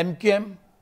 MQM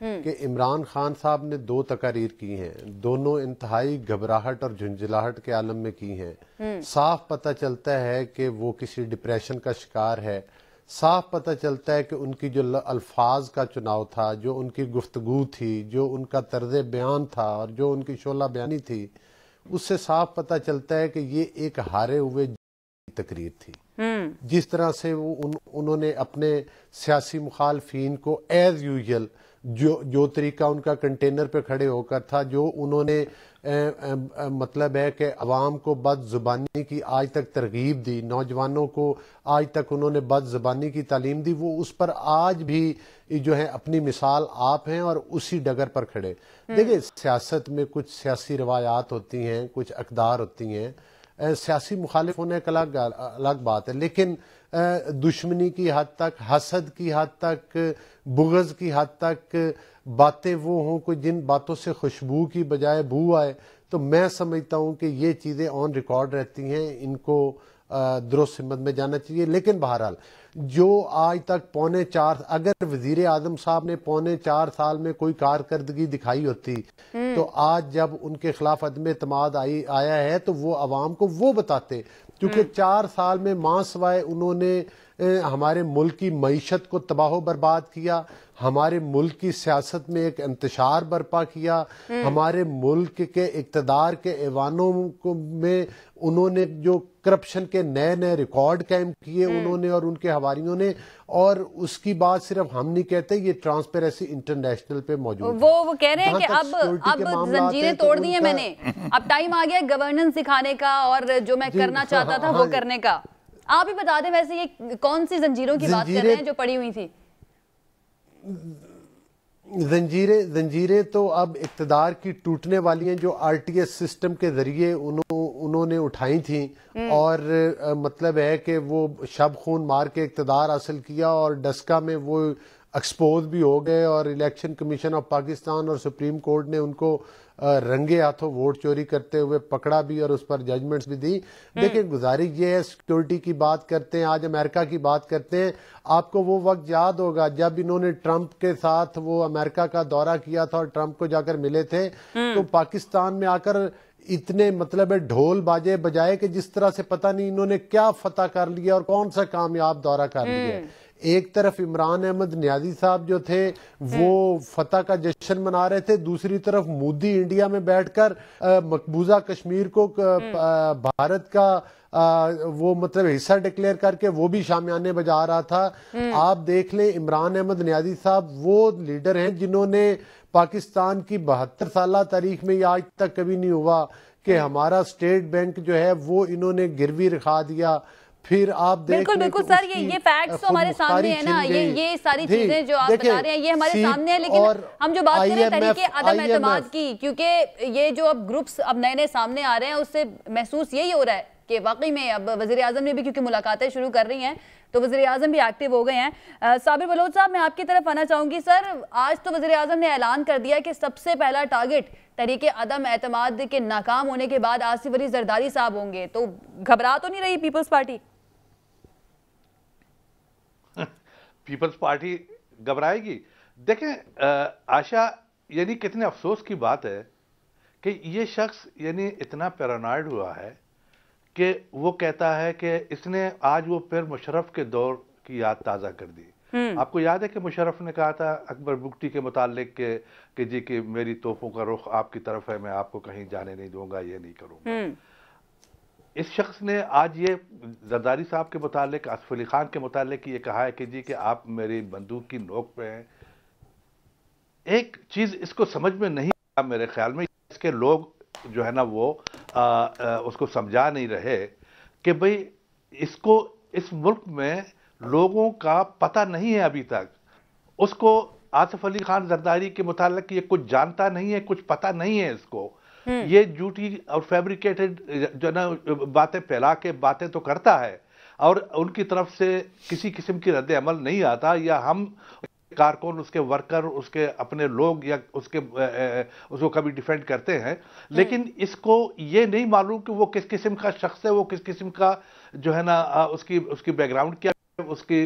کہ عمران خان صاحب نے 2 تقاریر کی ہیں، دونوں انتہائی گھبراہٹ اور جھنجھلاہٹ کے عالم میں کی ہیں۔ صاف پتہ چلتا ہے کہ وہ کسی ڈپریشن کا شکار ہے، صاف پتہ چلتا ہے کہ ان کی جو الفاظ کا چناؤ تھا، جو ان کی گفتگو تھی، جو ان کا طرز بیان تھا اور جو ان کی شعلہ بیانی تھی، اس سے صاف پتہ چلتا ہے کہ یہ ایک ہارے ہوئے تقریر تھی۔ جس طرح سے انہوں نے اپنے سیاسی مخالفین کو ایز یوزل جو طریقہ ان کا کنٹینر پہ کھڑے ہو کر تھا، جو انہوں نے مطلب ہے کہ عوام کو بد زبانی کی آج تک ترغیب دی، نوجوانوں کو آج تک انہوں نے بد زبانی کی تعلیم دی، وہ اس پر آج بھی جو ہے اپنی مثال آپ ہیں اور اسی ڈگر پر کھڑے۔ دیکھیں سیاست میں کچھ سیاسی روایات ہوتی ہیں، کچھ اقدار ہوتی ہیں، سیاسی مخالف ہونے ایک الگ بات ہے، لیکن دشمنی کی حد تک، حسد کی حد تک، بغض کی حد تک باتیں وہ ہوں کوئی جن باتوں سے خوشبو کی بجائے بو آئے، تو میں سمجھتا ہوں کہ یہ چیزیں آن ریکارڈ رہتی ہیں، ان کو درست سمت میں جانا چاہیے۔ لیکن بہرحال جو آج تک اگر وزیر اعظم صاحب نے 4.25 سال میں کوئی کارکردگی دکھائی ہوتی تو آج جب ان کے خلاف عدم اعتماد آیا ہے تو وہ عوام کو وہ بتاتے، کیونکہ 4 سال میں ماں سوائے انہوں نے ہمارے ملک کی معیشت کو تباہ و برباد کیا، ہمارے ملک کی سیاست میں ایک انتشار برپا کیا، ہمارے ملک کے اقتدار کے ایوانوں میں انہوں نے جو کرپشن کے نئے ریکارڈ قائم کیے انہوں نے اور ان کے حواریوں نے، اور اس کی بات صرف ہم نہیں کہتے، یہ ٹرانسپیرنسی انٹرنیشنل پہ موجود ہے۔ وہ کہہ رہے ہیں کہ اب زنجیریں توڑ دی ہیں میں نے، اب ٹائم آ گیا گورننس سکھانے کا اور جو میں کرنا چاہتا تھا وہ کرنے کا۔ آپ ہی بتا دیں ویسے یہ کون سی زنجیروں کی بات کر رہے ہیں جو پڑی ہوئی تھی؟ زنجیریں تو اب اقتدار کی ٹوٹنے والی ہیں، جو آر ٹی ایس سسٹم کے ذریعے انہوں نے اٹھائی تھیں، اور مطلب ہے کہ وہ شب خون مار کے اقتدار حاصل کیا اور ڈسکا میں وہ ایکسپوز بھی ہو گئے، اور الیکشن کمیشن آف پاکستان اور سپریم کورٹ نے ان کو رنگے ہاتھوں ووٹ چوری کرتے ہوئے پکڑا بھی اور اس پر ججمنٹس بھی دی۔ لیکن گزارش یہ ہے، سیکیورٹی کی بات کرتے ہیں، آج امریکہ کی بات کرتے ہیں، آپ کو وہ وقت یاد ہوگا جب انہوں نے ٹرمپ کے ساتھ وہ امریکہ کا دورہ کیا تھا اور ٹرمپ کو جا کر ملے تھے، تو پاکستان میں آ کر اتنے مطلب ہے ڈھول باجے بجائے کہ جس طرح سے پتہ نہیں انہوں نے کیا فتح کر لیا اور کون سا کامیاب دورہ کر لیا۔ ایک طرف عمران احمد نیازی صاحب جو تھے وہ فتح کا جشن منا رہے تھے، دوسری طرف مودی انڈیا میں بیٹھ کر مقبوضہ کشمیر کو بھارت کا وہ مطلب حصہ ڈکلیئر کر کے وہ بھی شامیانے بجا رہا تھا۔ آپ دیکھ لیں عمران احمد نیازی صاحب وہ لیڈر ہیں جنہوں نے پاکستان کی 72 سالہ تاریخ میں یہ آج تک کبھی نہیں ہوا کہ ہمارا اسٹیٹ بینک جو ہے وہ انہوں نے گروی رکھا دیا۔ پھر آپ دیکھ بالکل سر، یہ فیکٹس تو ہمارے سامنے ہیں نا، یہ ساری چیزیں جو آپ بتا رہے ہیں یہ ہمارے سامنے ہیں، لیکن ہم جو بات کریں طریقے عدم اعتماد کی، کیونکہ یہ جو اب گروپس اب نئے سامنے آ رہے ہیں اس سے محسوس یہی ہو رہا ہے کہ واقعی میں اب وزیر اعظم نے بھی کیونکہ ملاقاتیں شروع کر رہی ہیں تو وزیر اعظم بھی ایکٹیو ہو گئے ہیں۔ صابر بلوچ صاحب میں آپ کی طرف آنا چاہوں گی۔ سر آج تو وزیر اعظم نے اعلان کر دیا کہ سب سے پہلا ٹارگٹ تحریک عدم اعتماد کے ناکام ہونے کے بعد آصف علی زرداری صاحب ہوں گے، تو گھبرا تو نہیں رہی پیپلز پارٹی؟ پیپلز پارٹی گھبرائے گی؟ دیکھیں آشا، یعنی کتنے افسوس کی بات ہے کہ یہ شخص یعنی اتنا پیرانوائڈ ہوا ہے کہ وہ کہتا ہے کہ اس نے آج وہ پھر مشرف کے دور کی یاد تازہ کر دی۔ آپ کو یاد ہے کہ مشرف نے کہا تھا اکبر بگٹی کے متعلق کہ جی کہ میری توپوں کا رخ آپ کی طرف ہے، میں آپ کو کہیں جانے نہیں دوں گا، یہ نہیں کروں گا۔ اس شخص نے آج یہ زرداری صاحب کے متعلق، آصف علی خان کے متعلق یہ کہا ہے کہ جی کہ آپ میری بندوق کی نوک پہ ہیں۔ ایک چیز اس کو سمجھ میں نہیں آیا میرے خیال میں، اس کے لوگ جو ہے نا وہ اس کو سمجھا نہیں رہے کہ بھئی اس کو اس ملک میں لوگوں کا پتہ نہیں ہے ابھی تک، اس کو آصف علی خان زرداری کے متعلق یہ کچھ جانتا نہیں ہے، کچھ پتہ نہیں ہے اس کو، یہ جھوٹی اور فیبریکیٹڈ جو نا باتیں پھیلا کے باتیں تو کرتا ہے اور ان کی طرف سے کسی قسم کی رد عمل نہیں آتا، یا ہم کارکن، اس کے ورکر، اس کے اپنے لوگ یا اس کو کبھی ڈیفینڈ کرتے ہیں، لیکن اس کو یہ نہیں معلوم کہ وہ کس قسم کا شخص ہے، وہ کس قسم کا جو ہے نا اس کی بیک گراؤنڈ کیا اس کی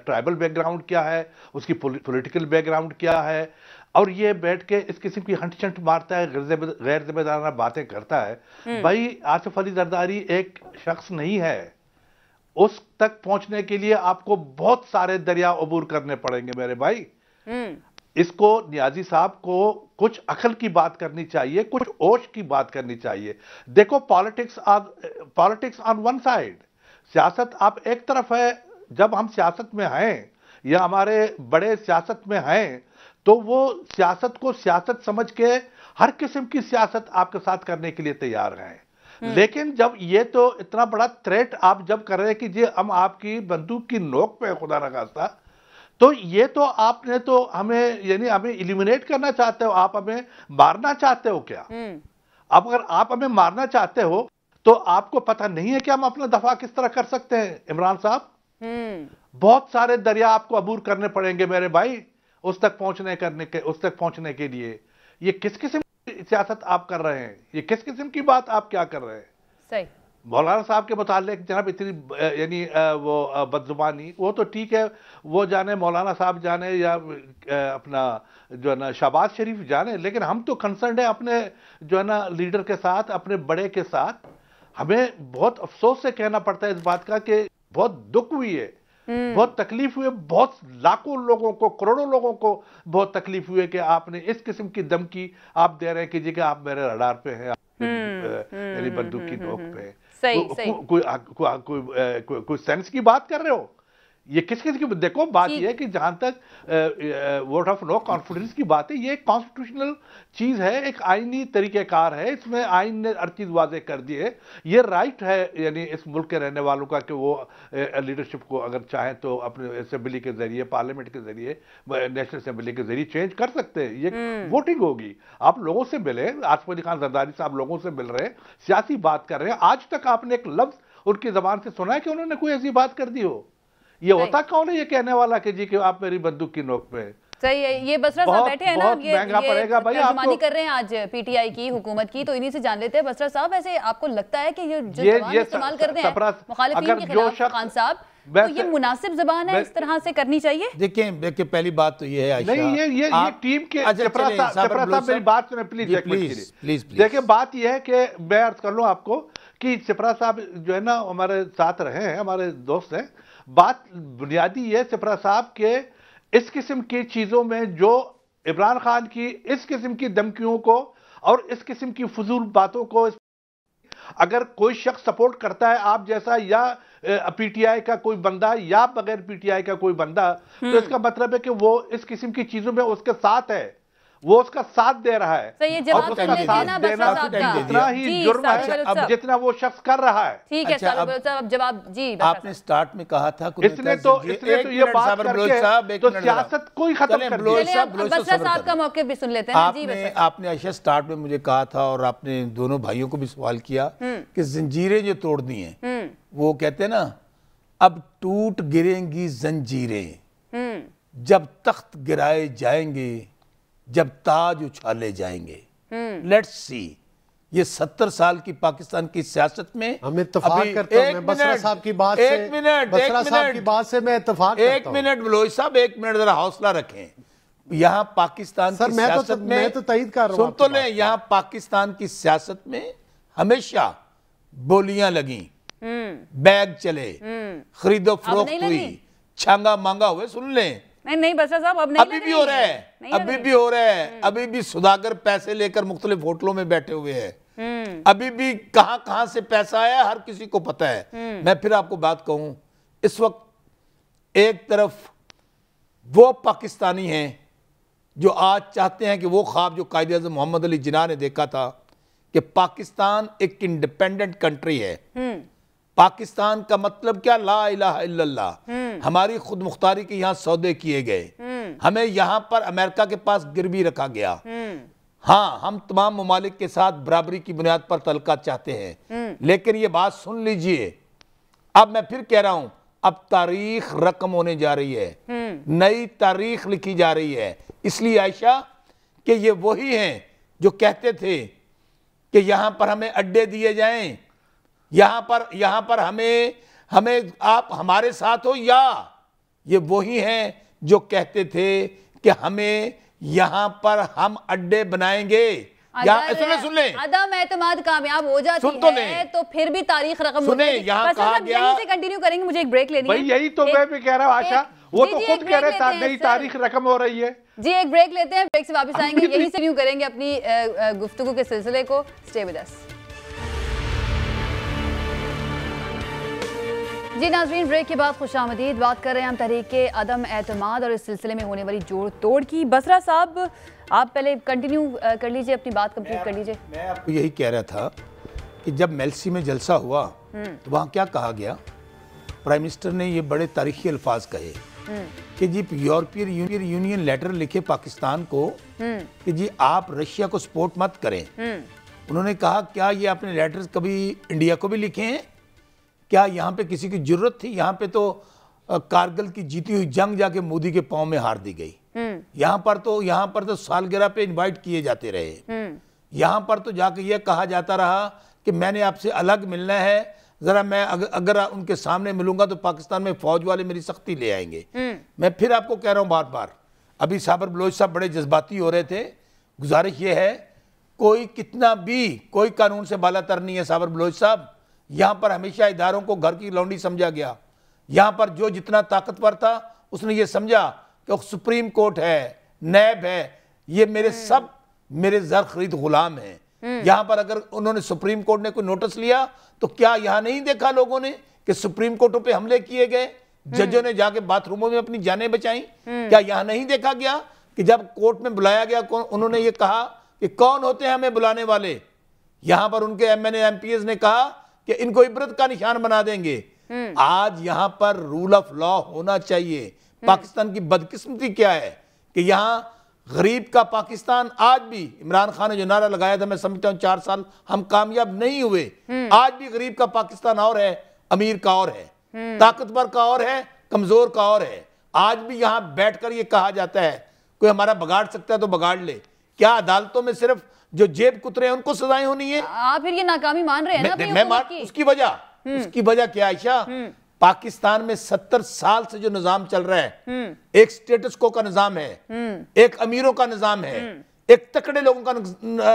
ٹرائبل بیک گراؤنڈ کیا ہے, اس کی پولیٹیکل بیک گراؤنڈ کیا ہے, اور یہ بیٹھ کے اس قسم کی ہنٹ چنٹ مارتا ہے, غیر ذمہ دارانہ باتیں کرتا ہے. بھائی آصف علی زرداری ایک شخص نہیں ہے, اس تک پہنچنے کے لیے آپ کو بہت سارے دریا عبور کرنے پڑیں گے میرے بھائی. اس کو نیازی صاحب کو کچھ عقل کی بات کرنی چاہیے, کچھ ہوش کی بات کرنی چاہیے. دیکھو پالیٹکس آن ون سائیڈ, سیاست آپ ایک طرف ہے. جب ہم سیاست میں ہیں یا ہمارے بڑے سیاست میں ہیں تو وہ سیاست کو سیاست سمجھ کے ہر قسم کی سیاست آپ کے ساتھ کرنے کے لیے تیار ہیں. لیکن جب یہ تو اتنا بڑا تھریٹ آپ جب کر رہے ہیں کہ جی ہم آپ کی بندوق کی نوک پہ خدا نخواستہ, تو یہ تو آپ نے تو ہمیں یعنی ہمیں ایلیمینیٹ کرنا چاہتے ہو, آپ ہمیں مارنا چاہتے ہو کیا؟ اب اگر آپ ہمیں مارنا چاہتے ہو تو آپ کو پتہ نہیں ہے کہ ہم اپنا دفاع کس طرح کر سکتے ہیں عمران صاحب. بہت سارے دریا آپ کو عبور کرنے پڑیں گے میرے بھائی اس تک پہنچنے کے لیے. یہ کس قسم کی سیاست آپ کر رہے ہیں؟ یہ کس قسم کی بات آپ کیا کر رہے ہیں؟ صحیح. مولانا صاحب کے متعلق جناب اتنی یعنی وہ بدزبانی, وہ تو ٹھیک ہے, وہ جانے مولانا صاحب جانے یا اپنا جو ہے نا شہباز شریف جانے, لیکن ہم تو کنسرنڈ ہیں اپنے جو ہے نا لیڈر کے ساتھ, اپنے بڑے کے ساتھ. ہمیں بہت افسوس سے کہنا پڑتا ہے اس بات کا کہ بہت دکھ ہوئی ہے, بہت تکلیف ہوئی ہے, بہت لاکھوں لوگوں کو, کروڑوں لوگوں کو بہت تکلیف ہوئی ہے کہ آپ نے اس قسم کی دھمکی آپ دے رہے ہیں کہ جی کہ آپ میرے رڈار پہ ہیں, یعنی بندوق کی نوک پہ. کوئی سینس کی بات کر رہے ہو؟ یہ کس کی دیکھو بات یہ ہے کہ جہاں تک ووٹ آف نو کانفیڈنس کی بات ہے, یہ ایک کانسٹیٹیوشنل چیز ہے, ایک آئینی طریقہ کار ہے, اس میں آئین نے ہر چیز واضح کر دی ہے. یہ رائٹ ہے یعنی اس ملک کے رہنے والوں کا کہ وہ لیڈرشپ کو اگر چاہیں تو اپنے اسمبلی کے ذریعے, پارلیمنٹ کے ذریعے, نیشنل اسمبلی کے ذریعے چینج کر سکتے ہیں. یہ ووٹنگ ہوگی, آپ لوگوں سے ملیں, آصف علی خان زرداری صاحب لوگوں سے مل رہے ہیں, سیاسی بات کر رہے ہیں. آج تک آپ نے ایک لفظ ان کی زبان سے سنا ہے کہ انہوں نے کوئی ایسی بات کر دی ہو؟ یہ ہوتا کون ہے یہ کہنے والا کہ جی کہ آپ میری بندوق کی نوک پہ؟ صحیح ہے. یہ بسرا صاحب بیٹھے ہیں نا, یہ ترجمانی کر رہے ہیں آج پی ٹی آئی کی حکومت کی, تو انہی سے جان لیتے ہیں. بسرا صاحب ویسے آپ کو لگتا ہے کہ یہ جو زبان استعمال کرتے ہیں مخالفین کے خلاف خان صاحب, تو یہ مناسب زبان ہے, اس طرح سے کرنی چاہیے؟ دیکھیں پہلی بات تو یہ ہے عائشہ, نہیں یہ ٹیم کے چپرا صاحب میری بات سنیں پلیز. دیکھیں بات یہ ہے کہ میں عرض کر لوں آپ کو کہ چپرا صاحب جو ہے نا ہمارے ساتھ رہے ہیں, ہمارے دوست ہیں. بات بنیادی یہ چپرا صاحب کے اس قسم کی چیزوں میں جو عمران خان کی اس قسم کی دھمکیوں کو اور اس قسم کی فضول باتوں کو اگر کوئی شخص سپورٹ کرتا ہے آپ جیسا, یا پی ٹی آئی کا کوئی بندہ یا بغیر پی ٹی آئی کا کوئی بندہ, تو اس کا مطلب ہے کہ وہ اس قسم کی چیزوں میں اس کے ساتھ ہے, وہ اس کا ساتھ دے رہا ہے. صحیح جواب سن لیتے ہیں نا بسرا صاحب کا, اتنا ہی جرم ہے جتنا وہ شخص کر رہا ہے. ٹھیک ہے صاحب جواب. جی آپ نے سٹارٹ میں کہا تھا اس نے تو یہ بات کر کے تو سیاست کوئی ختم کر دی. بسرا صاحب کا موقع بھی سن لیتے ہیں. جی آپ نے عائشہ سٹارٹ میں مجھے کہا تھا, اور آپ نے دونوں بھائیوں کو بھی سوال کیا کہ زنجیریں جو توڑ دی ہیں, وہ کہتے ہیں نا اب ٹوٹ گریں گی زنجیریں, جب تخت گرائے جائیں گے, جب تاج اچھالے جائیں گے. لیٹس سی, یہ 70 سال کی پاکستان کی سیاست میں ہم اتفاق کرتے ہیں. بسرا صاحب کی بات سے میں اتفاق کرتا ہوں. ایک منٹ بلوچ صاحب, ایک منٹ ذرا حوصلہ رکھیں. یہاں پاکستان کی سیاست میں تو تائید کر رہا ہوں, سن تو لیں, یہاں پاکستان کی سیاست میں ہمیشہ بولیاں لگیں, بیگ چلے, خرید و فروخت ہوئی, چھانگا مانگا ہوئے. سن لیں, نہیں بسرا صاحب ابھی بھی ہو رہا ہے, ابھی بھی ہو رہا ہے. ابھی بھی سوداگر پیسے لے کر مختلف ہوٹلوں میں بیٹھے ہوئے ہیں. ابھی بھی کہاں سے پیسہ آیا ہر کسی کو پتہ ہے. میں پھر آپ کو بات کہوں, اس وقت ایک طرف وہ پاکستانی ہیں جو آج چاہتے ہیں کہ وہ خواب جو قائد اعظم محمد علی جناح نے دیکھا تھا کہ پاکستان ایک انڈیپینڈنٹ کنٹری ہے. پاکستان کا مطلب کیا؟ لا الہ الا اللہ. ہماری خود مختاری کے یہاں سودے کیے گئے, ہمیں یہاں پر امریکہ کے پاس گروی رکھا گیا. ہاں, ہم تمام ممالک کے ساتھ برابری کی بنیاد پر تعلقات چاہتے ہیں. لیکن یہ بات سن لیجئے, اب میں پھر کہہ رہا ہوں, اب تاریخ رقم ہونے جا رہی ہے, نئی تاریخ لکھی جا رہی ہے. اس لیے عائشہ کہ یہ وہی ہیں جو کہتے تھے کہ یہاں پر ہمیں اڈے دیے جائیں, یہاں پر ہمیں ہمیں آپ ہمارے ساتھ ہو یا یہ وہی ہیں جو کہتے تھے کہ ہمیں یہاں پر ہم اڈے بنائیں گے یا سن لیں عدم اعتماد کامیاب ہو جاتی ہے تو پھر بھی تاریخ رقم سنیں یہاں کہا گیا یہیں سے کنٹینیو کریں گے. مجھے ایک بریک لینی ہے. بھائی یہی تو میں بھی کہہ رہا ہوں آشا, وہ تو خود کہہ رہے نئی تاریخ رقم ہو رہی ہے. جی ایک بریک لیتے ہیں, بریک سے واپس آئیں گے, یہیں سے کنٹینیو کریں گے اپنی گفتگو کے سلسلے کو. Stay with us. جی ناظرین, بریک کے بعد خوش آمدید. بات کر رہے ہیں ہم تحریک عدم اعتماد اور اس سلسلے میں ہونے والی جوڑ توڑ کی. بسرا صاحب آپ پہلے کنٹینیو کر لیجئے, اپنی بات کمپلیٹ کر لیجئے. میں آپ کو یہی کہہ رہا تھا کہ جب میلسی میں جلسہ ہوا تو وہاں کیا کہا گیا, پرائم منسٹر نے یہ بڑے تاریخی الفاظ کہے کہ جی یورپین یونین لیٹر لکھے پاکستان کو کہ جی آپ رشیا کو سپورٹ مت کریں. انہوں نے کہا کیا یہ اپنے لیٹرز کبھی انڈیا کو بھی لکھے ہیں؟ کیا یہاں پہ کسی کی ضرورت تھی؟ یہاں پہ تو کارگل کی جیتی ہوئی جنگ جا کے مودی کے پاؤں میں ہار دی گئی. یہاں پر تو سالگرہ پہ انوائٹ کیے جاتے رہے. یہاں پر تو جا کے یہ کہا جاتا رہا کہ میں نے آپ سے الگ ملنا ہے, ذرا میں اگر ان کے سامنے ملوں گا تو پاکستان میں فوج والے میری سختی لے آئیں گے. میں پھر آپ کو کہہ رہا ہوں بار بار, ابھی صابر بلوچ صاحب بڑے جذباتی ہو رہے تھے. گزارش یہ ہے, کوئی کتنا بھی کوئی قانون سے بالا تر نہیں ہے صابر بلوچ صاحب. یہاں پر ہمیشہ اداروں کو گھر کی لونڈی سمجھا گیا. یہاں پر جو جتنا طاقتور تھا اس نے یہ سمجھا کہ سپریم کورٹ ہے, نیب ہے, یہ میرے زر خرید غلام ہیں. یہاں پر اگر انہوں نے سپریم کورٹ نے کوئی نوٹس لیا تو کیا یہاں نہیں دیکھا لوگوں نے کہ سپریم کورٹوں پہ حملے کیے گئے, ججوں نے جا کے باتھ روموں میں اپنی جانیں بچائیں؟ کیا یہاں نہیں دیکھا گیا کہ جب کورٹ میں بلایا گیا انہوں نے یہ کہا کہ کون ہوتے ہیں ہمیں بلانے والے؟ یہاں پر ان کے M N A M P As نے کہا کہ ان کو عبرت کا نشان بنا دیں گے. آج یہاں پر رول آف لا ہونا چاہیے. پاکستان کی بدقسمتی کیا ہے کہ یہاں غریب کا پاکستان, آج بھی عمران خان نے جو نعرہ لگایا تھا, میں سمجھتا ہوں 4 سال ہم کامیاب نہیں ہوئے. آج بھی غریب کا پاکستان اور ہے, امیر کا اور ہے, طاقتور کا اور ہے, کمزور کا اور ہے. آج بھی یہاں بیٹھ کر یہ کہا جاتا ہے کوئی ہمارا بگاڑ سکتا ہے تو بگاڑ لے. کیا عدالتوں میں صرف جو جیب کترے ہیں ان کو سزائیں ہونی ہیں؟ آپ پھر یہ ناکامی مان رہے ہیں نا. اس کی وجہ کیا عائشہ؟ پاکستان میں 70 سال سے جو نظام چل رہا ہے, ایک سٹیٹس کو کا نظام ہے, ایک امیروں کا نظام ہے, ایک تکڑے لوگوں کا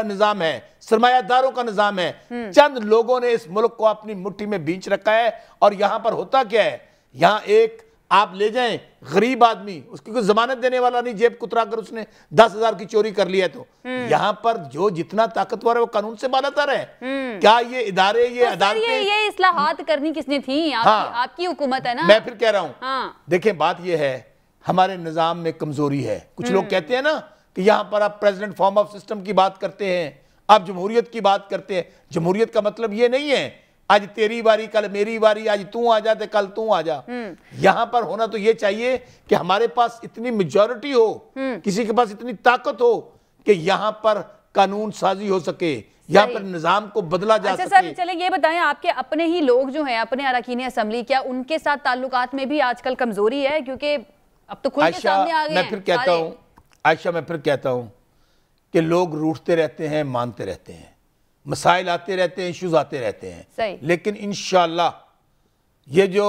نظام ہے, سرمایہ داروں کا نظام ہے. چند لوگوں نے اس ملک کو اپنی مٹھی میں بینچ رکھا ہے. اور یہاں پر ہوتا کیا ہے, یہاں ایک آپ لے جائیں غریب آدمی, اس کی کوئی ضمانت دینے والا نہیں, جیب کترا کر اس نے 10,000 کی چوری کر لی ہے, تو یہاں پر جو جتنا طاقتور ہے وہ قانون سے بالا تر ہے. کیا یہ ادارے, یہ عدالتیں, یہ اصلاحات کرنی کس نے تھی؟ آپ کی حکومت ہے نا. میں پھر کہہ رہا ہوں, دیکھیں بات یہ ہے ہمارے نظام میں کمزوری ہے. کچھ لوگ کہتے ہیں نا کہ یہاں پر آپ پریزیڈنٹ فارم آف سسٹم کی بات کرتے ہیں, آپ جمہوریت کی بات کرتے ہیں. جمہوریت کا مطلب یہ نہیں ہے آج تیری باری کل میری باری, آج تو آ جا تے کل تو آ جا. یہاں پر ہونا تو یہ چاہیے کہ ہمارے پاس اتنی میجورٹی ہو, کسی کے پاس اتنی طاقت ہو کہ یہاں پر قانون سازی ہو سکے, یہاں پر نظام کو بدلا جا سکے. اچھا سر چلیں یہ بتائیں, آپ کے اپنے ہی لوگ جو ہیں, اپنے اراکین اسمبلی, کیا ان کے ساتھ تعلقات میں بھی آج کل کمزوری ہے؟ کیونکہ اب تو کھل کے سامنے آ گئے ہیں. عائشہ میں پھر کہتا ہوں کہ لوگ روٹھتے رہتے ہیں, مانتے رہتے ہیں, مسائل آتے رہتے ہیں, ایشوز آتے رہتے ہیں, لیکن انشاءاللہ یہ جو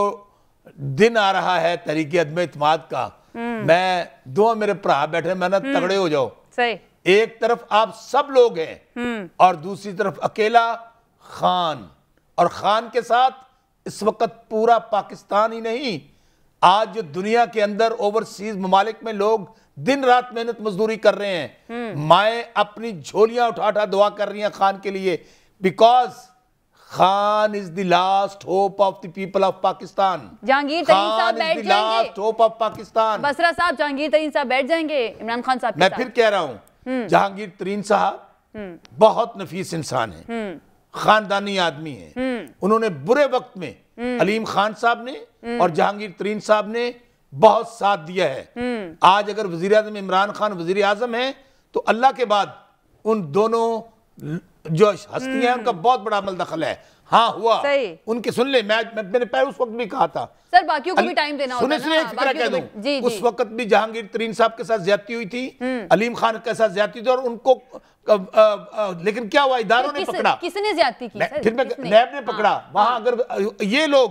دن آ رہا ہے تحریک عدم اعتماد کا, میں دعا میرے بھرا بیٹھے, میں نہ تگڑے ہو جاؤ. ایک طرف آپ سب لوگ ہیں اور دوسری طرف اکیلا خان, اور خان کے ساتھ اس وقت پورا پاکستان ہی نہیں, آج جو دنیا کے اندر اوورسیز ممالک میں لوگ دن رات محنت مزدوری کر رہے ہیں, مائیں اپنی جھولیاں اٹھا دعا کر رہی ہیں خان کے لیے, because Khan is the last hope of the people of Pakistan. Jahangir Tareen صاحب بیٹھ جائیں گے. Khan is the last hope of Pakistan. بسرا صاحب, جہانگیر ترین صاحب بیٹھ جائیں گے عمران خان صاحب کے ساتھ. میں پھر کہہ رہا ہوں, جہانگیر ترین صاحب بہت نفیس انسان ہیں, خاندانی آدمی ہیں. انہوں نے برے وقت میں علیم خان صاحب نے اور جہانگیر ترین صاحب نے بہت ساتھ دیا ہے. آج اگر وزیر اعظم عمران خان وزیر اعظم ہیں تو اللہ کے بعد ان دونوں جو ہستیاں ہیں ان کا بہت بڑا عمل دخل ہے. ہاں ہوا ان کے, سن لیں, میں نے پہلے اس وقت بھی کہا تھا سر باقیوں کو بھی ٹائم دینا ہوتا ہے. سنیں ایک فکرہ کہہ دوں, اس وقت بھی جہانگیر ترین صاحب کے ساتھ زیادتی ہوئی تھی, علیم خان کے ساتھ زیادتی تھی, اور ان کو لیکن کیا ہوا, اداروں نے پکڑا. کس نے زیادتی کی؟ پھر نیب نے پکڑا. وہاں اگر یہ لوگ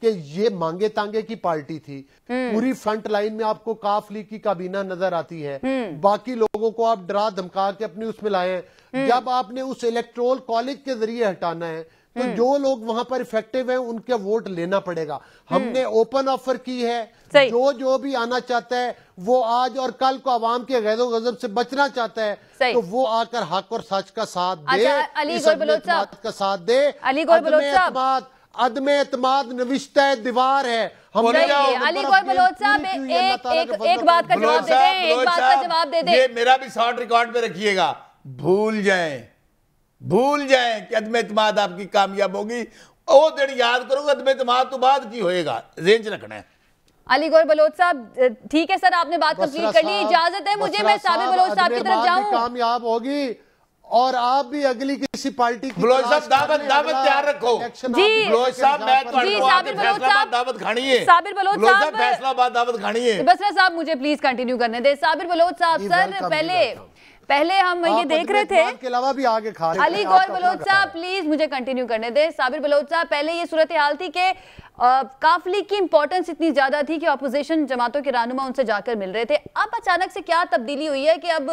کہ یہ مانگے تانگے کی پارٹی تھی. پوری فرنٹ لائن میں آپ کو کاف لیگ کی کابینہ نظر آتی ہے, باقی لوگوں کو آپ ڈرا دھمکا کے اپنی اس میں لائے. جب آپ نے اس الیکٹرول کالج کے ذریعے ہٹانا ہے تو جو لوگ وہاں پر افیکٹو ہیں ان کے ووٹ لینا پڑے گا. ہم نے اوپن آفر کی ہے, جو بھی آنا چاہتا ہے وہ آج اور کل کو عوام کے غیظ و غضب سے بچنا چاہتا ہے تو وہ آ کر حق اور سچ کا ساتھ دے, اس عدم اعتماد کا ساتھ دے. عدم اعتماد نوشتہ دیوار ہے. علی گوہر بلوچ صاحب ایک بات کا جواب دے دیں, ایک بات کا جواب دے دیں. یہ میرا بھی ساؤنڈ ریکارڈ پہ رکھیے گا. بھول جائیں کہ عدم اعتماد آپ کی کامیاب ہوگی. وہ دن یاد کرو گا, عدم اعتماد تو بعد کی ہوئے گا, ذہن سے رکھنا ہے. علی گوہر بلوچ صاحب ٹھیک ہے سر, آپ نے بات کمپلیٹ کر لی, اجازت ہے مجھے میں صابر بلوچ صاحب کی طرف جاؤں. کامیاب ہوگی اور آپ بھی اگلی کسی پارٹی کی بلوچ صاحب دعوت تیار رکھو. جی بلوچ صاحب میں تو صابر بلوچ صاحب دعوت کھانی ہے. صابر بلوچ صاحب فیصلہ آباد دعوت کھانی ہے. بسرا صاحب مجھے پلیز کنٹینیو کرنے دیں. صابر بلوچ صاحب سر پہلے ہم یہ دیکھ رہے تھے کے علاوہ بھی آگے کھا رہے. علی گوہر بلوچ صاحب پلیز مجھے کنٹینیو کرنے دیں. صابر بلوچ صاحب پہلے یہ صورتحال تھی کہ کاف لیگ کی امپورٹنس اتنی زیادہ تھی کہ اپوزیشن جماعتوں کے رہنما ان سے جا کر مل رہے تھے. اب اچانک سے کیا تبدیلی ہوئی ہے کہ اب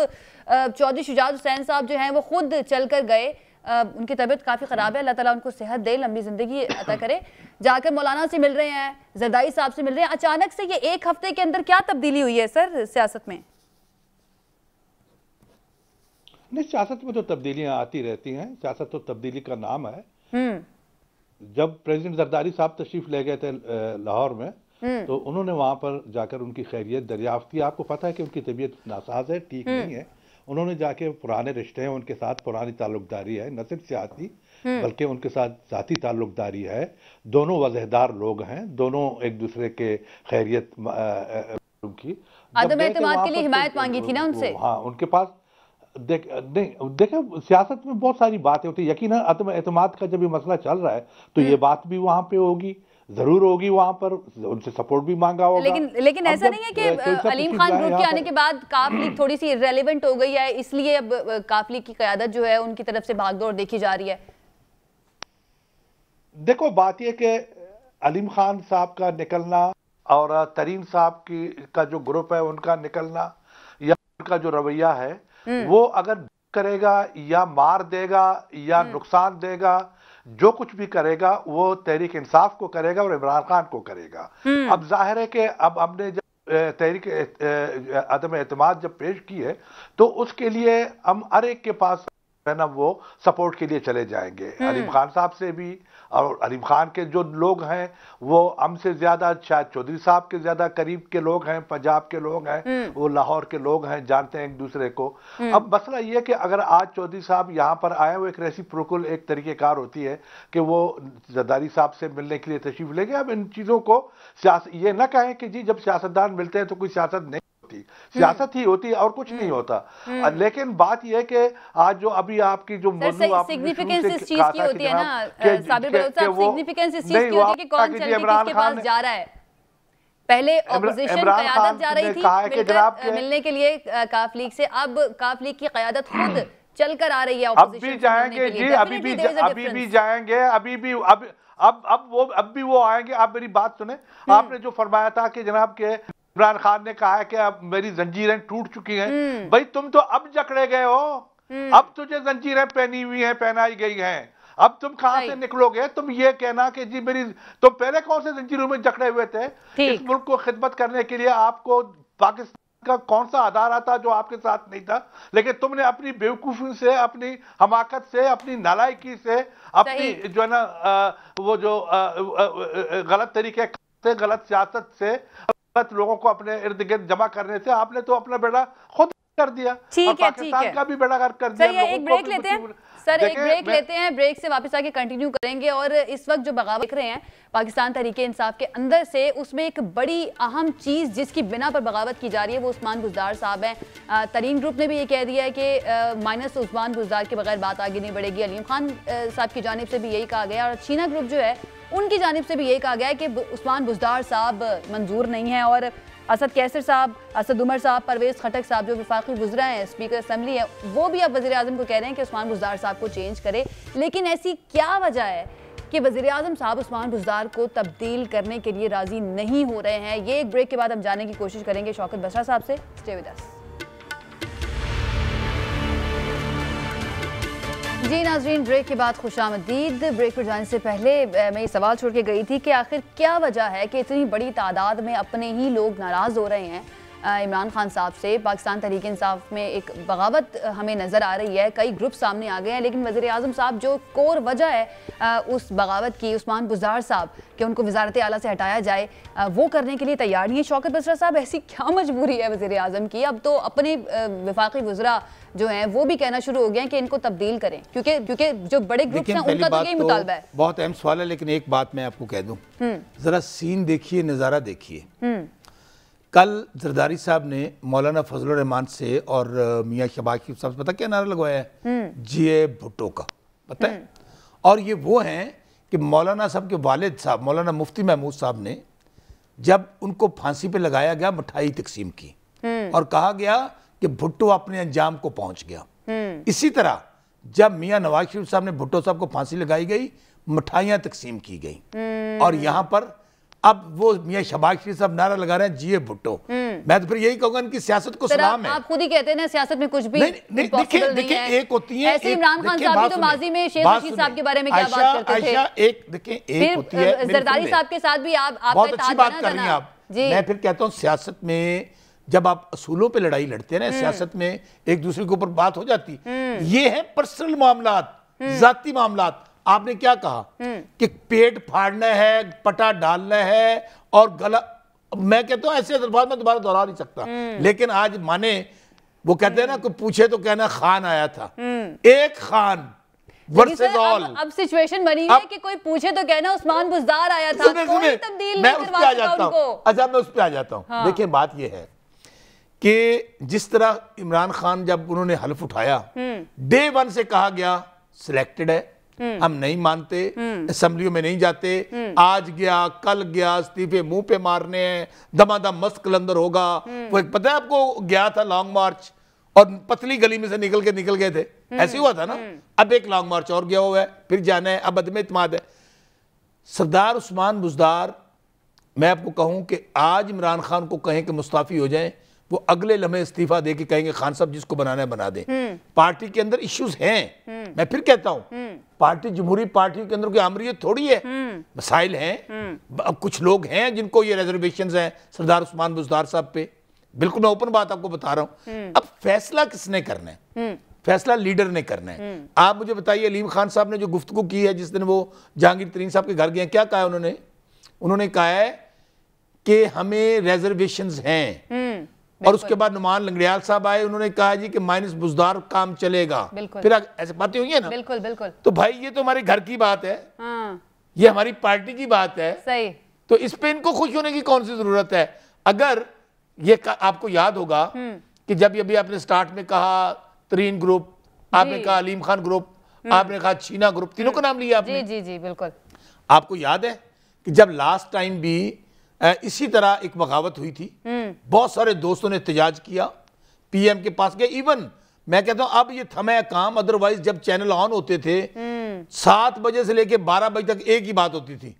چودھری شجاعت حسین صاحب جو ہیں وہ خود چل کر گئے, ان کی طبیعت کافی خراب ہے, اللہ تعالیٰ ان کو صحت دے, لمبی زندگی عطا کرے, جا کر مولانا سے مل رہے ہیں, زرداری صاحب سے مل رہے ہیں. اچانک سے یہ ایک ہفتے کے اندر کیا تبدیلی ہوئی ہے سر سیاست میں؟ نہیں, سیاست میں تو تبدیلیاں آتی رہتی ہیں, سیاست تو تبدیلی کا نام ہے. جب پریزیڈنٹ زرداری صاحب تشریف لے گئے تھے لاہور میں تو انہوں نے وہاں پر جا کر ان کی خیریت دریافت کی. آپ کو پتہ ہے کہ ان کی طبیعت ناساز ہے, ٹھیک نہیں ہے. انہوں نے جا کے پرانے رشتے ہیں ان کے ساتھ, پرانی تعلق داری ہے, نہ صرف سیاسی بلکہ ان کے ساتھ ذاتی تعلق داری ہے. دونوں وضعدار لوگ ہیں, دونوں ایک دوسرے کے خیریت کی عدم اعتماد کے لیے حمایت مانگی تھی نا ان سے. ہاں, ان کے پاس دیکھیں سیاست میں بہت ساری باتیں ہوتی ہیں. یقیناً عدم اعتماد کا جب یہ مسئلہ چل رہا ہے تو یہ بات بھی وہاں پہ ہوگی, ضرور ہوگی, وہاں پر ان سے سپورٹ بھی مانگا ہوگا. لیکن ایسا نہیں ہے کہ علیم خان گروپ کے آنے کے بعد کاف لیگ تھوڑی سی ریلیونٹ ہو گئی ہے, اس لیے اب کاف لیگ کی قیادت جو ہے ان کی طرف سے بھاگ دوڑ دیکھی جا رہی ہے؟ دیکھو بات یہ کہ علیم خان صاحب کا نکلنا اور ترین صاحب کا جو گروپ ہے ان کا نکلنا یا ان کا جو رویہ ہے وہ اگر کرے گا یا مار دے گا یا نقصان دے گا, جو کچھ بھی کرے گا وہ تحریک انصاف کو کرے گا اور عمران خان کو کرے گا. اب ظاہر ہے کہ اب ہم نے جب تحریک عدم اعتماد جب پیش کی ہے تو اس کے لیے ہم ہر ایک کے پاس نا وہ سپورٹ کے لیے چلے جائیں گے. علیم خان صاحب سے بھی, اور علیم خان کے جو لوگ ہیں وہ ہم سے زیادہ شاید چودھری صاحب کے زیادہ قریب کے لوگ ہیں, پنجاب کے لوگ ہیں, وہ لاہور کے لوگ ہیں, جانتے ہیں ایک دوسرے کو. اب مسئلہ یہ کہ اگر آج چودھری صاحب یہاں پر آئے, وہ ایک ریسیپروکل ایک طریقہ کار ہوتی ہے کہ وہ زرداری صاحب سے ملنے کے لیے تشریف لے گئے. اب ان چیزوں کو یہ نہ کہیں کہ جی جب سیاستدان ملتے ہیں تو کوئی سیاست نہیں, سیاست ہی ہوتی ہے اور کچھ نہیں ہوتا. لیکن بات یہ ہے کہ آج جو ابھی آپ کی جو موضوع آپ سگنیفیکنس اس چیز کی ہوتی ہے نا صابر بلوچ صاحب, سگنیفیکنس اس چیز کی ہوتی ہے کہ کون چل کے کس کے پاس جا رہا ہے. پہلے اپوزیشن قیادت جا رہی تھی ملنے کے لیے کاف لیگ سے, اب کاف لیگ کی قیادت خود چل کر آ رہی ہے اب بھی جائیں گے جی, ابھی بھی جائیں گے, اب بھی وہ آئیں گے. آپ میری بات سنیں, آپ نے جو فرمایا تھا کہ جناب کے عمران خان نے کہا ہے کہ اب میری زنجیریں ٹوٹ چکی ہیں. بھائی تم تو اب جکڑے گئے ہو, اب تجھے زنجیریں پہنی ہوئی ہیں, پہنائی گئی ہیں, اب تم کہاں سے نکلو گے؟ تم یہ کہنا کہ جی تم پہلے کون سے زنجیروں میں جکڑے ہوئے تھے؟ اس ملک کو خدمت کرنے کے لیے آپ کو پاکستان کا کون سا ادارہ تھا جو آپ کے ساتھ نہیں تھا؟ لیکن تم نے اپنی بیوقوفی سے, اپنی حماقت سے, اپنی نالائکی سے, اپنی جو ہے نا وہ جو غلط طریقے سے, غلط سیاست سے, لوگوں کو اپنے ارد گرد جمع کرنے سے آپ نے تو اپنا بیڑا خود کر دیا, اور پاکستان کا بھی بیڑا کر دیا. ایک بریک لیتے ہیں سر, ایک بریک لیتے ہیں, بریک سے واپس آ کے کنٹینیو کریں گے. اور اس وقت جو بغاوت دیکھ رہے ہیں پاکستان تحریک انصاف کے اندر سے, اس میں ایک بڑی اہم چیز جس کی بنا پر بغاوت کی جا رہی ہے وہ عثمان بزدار صاحب ہیں. ترین گروپ نے بھی یہ کہہ دیا ہے کہ مائنس عثمان بزدار کے بغیر بات آگے نہیں بڑھے گی. علیم خان صاحب کی جانب سے بھی یہی کہا گیا, اور چینا گروپ جو ہے ان کی جانب سے بھی یہی کہا گیا ہے کہ عثمان بزدار صاحب منظور نہیں ہے. اور اسد کیسر صاحب, اسد عمر صاحب, پرویز خٹک صاحب جو وفاقی وزراء ہیں, اسپیکر اسمبلی ہیں, وہ بھی اب وزیر اعظم کو کہہ رہے ہیں کہ عثمان بزدار صاحب کو چینج کرے. لیکن ایسی کیا وجہ ہے کہ وزیراعظم صاحب عثمان بزدار کو تبدیل کرنے کے لیے راضی نہیں ہو رہے ہیں. یہ ایک بریک کے بعد ہم جاننے کی کوشش کریں گے شوکت بسرا صاحب سے. Stay with us. جی ناظرین، بریک کے بعد خوش آمدید. بریک پر جانے سے پہلے میں یہ سوال چھوڑ کے گئی تھی کہ آخر کیا وجہ ہے کہ اتنی بڑی تعداد میں اپنے ہی لوگ ناراض ہو رہے ہیں عمران خان صاحب سے. پاکستان تحریک انصاف میں ایک بغاوت ہمیں نظر آ رہی ہے، کئی گروپ سامنے آ گئے ہیں، لیکن وزیر اعظم صاحب جو کور وجہ ہے اس بغاوت کی، عثمان بزدار صاحب کہ ان کو وزارت اعلیٰ سے ہٹایا جائے، وہ کرنے کے لیے تیار نہیں ہے. شوکت بسرا صاحب، ایسی کیا مجبوری ہے وزیر اعظم کی؟ اب تو اپنے وفاقی وزراء جو ہیں وہ بھی کہنا شروع ہو گئے ہیں کہ ان کو تبدیل کریں، کیونکہ جو بڑے گروپس ہیں ان کا تو یہی مطالبہ ہے. بہت اہم سوال ہے، لیکن ایک بات میں آپ کو کہہ دوں، ذرا سین دیکھیے، نظارہ دیکھیے. کل زرداری صاحب نے مولانا فضل الرحمان سے اور میاں شہباز شریف صاحب سے پتہ کیا نعرہ لگوایا ہے؟ جی اے بھٹو کا. پتہ ہے؟ اور یہ وہ ہیں کہ مولانا صاحب کے والد صاحب مولانا مفتی محمود صاحب نے جب ان کو پھانسی پہ لگایا گیا مٹھائی تقسیم کی اور کہا گیا کہ بھٹو اپنے انجام کو پہنچ گیا. اسی طرح جب میاں نواز شریف صاحب نے بھٹو صاحب کو پھانسی لگائی گئی، مٹھائیاں تقسیم کی گئی. اور یہاں پر اب وہ میاں شہباز شریف صاحب نعرہ لگا رہے ہیں جی اے بھٹو. میں تو پھر یہی کہوں گا ان کی سیاست کو سلام ہے. آپ خود ہی کہتے ہیں نا سیاست میں کچھ بھی دیکھیں ایک ہوتی ہے، ایسے عمران خان صاحب بھی تو ماضی میں شیخ رشید صاحب کے بارے میں کیا بات کرتے تھے. ایک دیکھیں ایک ہوتی ہے، زرداری صاحب کے ساتھ بھی آپ بہت اچھی بات کر رہی ہیں آپ. میں پھر کہتا ہوں سیاست میں جب آپ اصولوں پہ لڑائی لڑتے ہیں نا، سیاست میں ایک دوسرے کے اوپر بات ہو جاتی. یہ ہیں پرسنل معاملات، ذاتی معاملات. آپ نے کیا کہا کہ پیٹ پھاڑنا ہے، پٹا ڈالنا ہے اور گلا، میں کہتا ہوں ایسے الفاظ میں دوبارہ دہرا نہیں سکتا، لیکن آج مانے وہ کہتے ہیں نا کہ پوچھے تو کہنا خان آیا تھا. ایک خان ورسز آل. اب سچویشن بنی ہے کہ کوئی پوچھے تو کہنا عثمان بزدار آیا تھا، کوئی تبدیل نہیں کروا سکا ان کو. اچھا میں اس پہ آ جاتا ہوں. دیکھیں بات یہ ہے کہ جس طرح عمران خان جب انہوں نے حلف اٹھایا، ڈے ون سے کہا گیا سلیکٹڈ ہے، ہم نہیں مانتے، اسمبلیوں میں نہیں جاتے. آج گیا، کل گیا، استعفے منہ پہ مارنے ہیں، دما دم مست کلندر ہوگا. وہ ایک پتہ ہے آپ کو گیا تھا لانگ مارچ اور پتلی گلی میں سے نکل گئے تھے، ایسے ہوا تھا نا. اب ایک لانگ مارچ اور گیا ہوا ہے، پھر جانا ہے. اب عدم اعتماد ہے. سردار عثمان بزدار، میں آپ کو کہوں کہ آج عمران خان کو کہیں کہ مستعفی ہو جائیں، وہ اگلے لمحے استعفیٰ دے کے کہیں گے خان صاحب جس کو بنانا ہے بنا دیں. پارٹی کے اندر ایشوز ہیں. میں پھر کہتا ہوں پارٹی جمہوری پارٹی کے اندر کوئی آمریت تھوڑی ہے، مسائل ہیں. کچھ لوگ ہیں جن کو یہ ریزرویشنز ہیں سردار عثمان بزدار صاحب پہ. بالکل میں اوپن بات آپ کو بتا رہا ہوں. اب فیصلہ کس نے کرنا ہے؟ فیصلہ لیڈر نے کرنا ہے. آپ مجھے بتائیے علیم خان صاحب نے جو گفتگو کی ہے جس دن وہ جہانگیر ترین صاحب کے گھر گئے ہیں، کیا کہا ہے انہوں نے کہا ہے کہ ہمیں ریزرویشنز ہیں. اور اس کے بعد نعمان لنگڑیال صاحب آئے، انہوں نے کہا جی کہ مائنس بزدار کام چلے گا. پھر ایسے باتیں ہوئی ہیں نا. بالکل بالکل. تو بھائی یہ تو ہمارے گھر کی بات ہے، یہ ہماری پارٹی کی بات ہے. صحیح. تو اس پہ ان کو خوش ہونے کی کون سی ضرورت ہے؟ اگر یہ آپ کو یاد ہوگا کہ جب ابھی آپ نے سٹارٹ میں کہا ترین گروپ، آپ نے کہا علیم خان گروپ، آپ نے کہا چھینا گروپ، تینوں کا نام لیا آپ نے. جی جی بالکل. آپ کو یاد ہے کہ جب لاسٹ ٹائم بھی اسی طرح ایک بغاوت ہوئی تھی، بہت سارے دوستوں نے احتجاج کیا، پی ایم کے پاس گئے. ایون میں کہتا ہوں اب یہ تھما ہے کام، ادروائز جب چینل آن ہوتے تھے 7 بجے سے لے کے 12 بجے تک ایک ہی بات ہوتی تھی.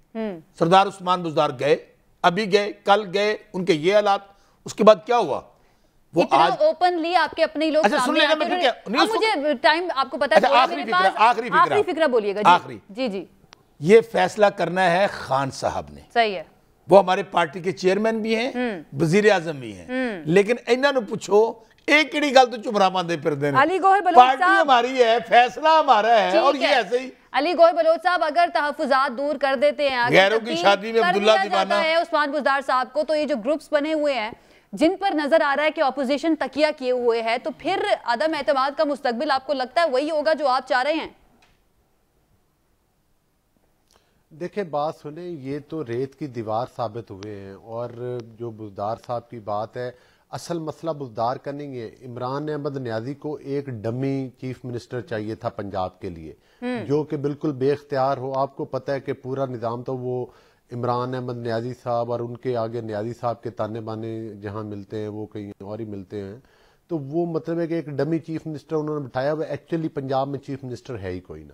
سردار عثمان بزدار گئے، ابھی گئے، کل گئے، ان کے یہ حالات. اس کے بعد کیا ہوا؟ وہ آج اوپنلی آپ کے اپنے لوگ سامنے آتے ہیں. مجھے ٹائم آپ کو پتا ہے آخری فکرہ بولیے گا. آخری جی جی. یہ فیصلہ کرنا ہے خان صاحب نے. صحیح ہے. وہ ہمارے پارٹی کے چیئرمین بھی ہیں، وزیر اعظم بھی ہیں، لیکن انہوں نے پوچھو ایک کڑی گل تو چپ رہا ماندے پھر دینے. علی گوہر بلوچ پارٹی ہماری ہے، فیصلہ ہمارا ہے، اور یہ ایسے ہی. علی گوہر بلوچ صاحب اگر تحفظات دور کر دیتے ہیں، غیروں کی شادی میں عبداللہ دیوانہ ہے عثمان بزدار صاحب کو، تو یہ جو گروپس بنے ہوئے ہیں جن پر نظر آ رہا ہے کہ اپوزیشن تکیہ کیے ہوئے ہے، تو پھر عدم اعتماد کا مستقبل آپ کو لگتا ہے وہی ہوگا جو آپ چاہ رہے ہیں؟ دیکھیں بات سنیں، یہ تو ریت کی دیوار ثابت ہوئے ہیں. اور جو بزدار صاحب کی بات ہے، اصل مسئلہ بزدار کا نہیں ہے. عمران احمد نیازی کو ایک ڈمی چیف منسٹر چاہیے تھا پنجاب کے لیے، جو کہ بالکل بے اختیار ہو. آپ کو پتہ ہے کہ پورا نظام تو وہ عمران احمد نیازی صاحب اور ان کے آگے نیازی صاحب کے تانے بانے جہاں ملتے ہیں وہ کہیں اور ہی ملتے ہیں. تو وہ مطلب ہے کہ ایک ڈمی چیف منسٹر انہوں نے بٹھایا ہوا. ایکچولی پنجاب میں چیف منسٹر ہے ہی کوئی نہ.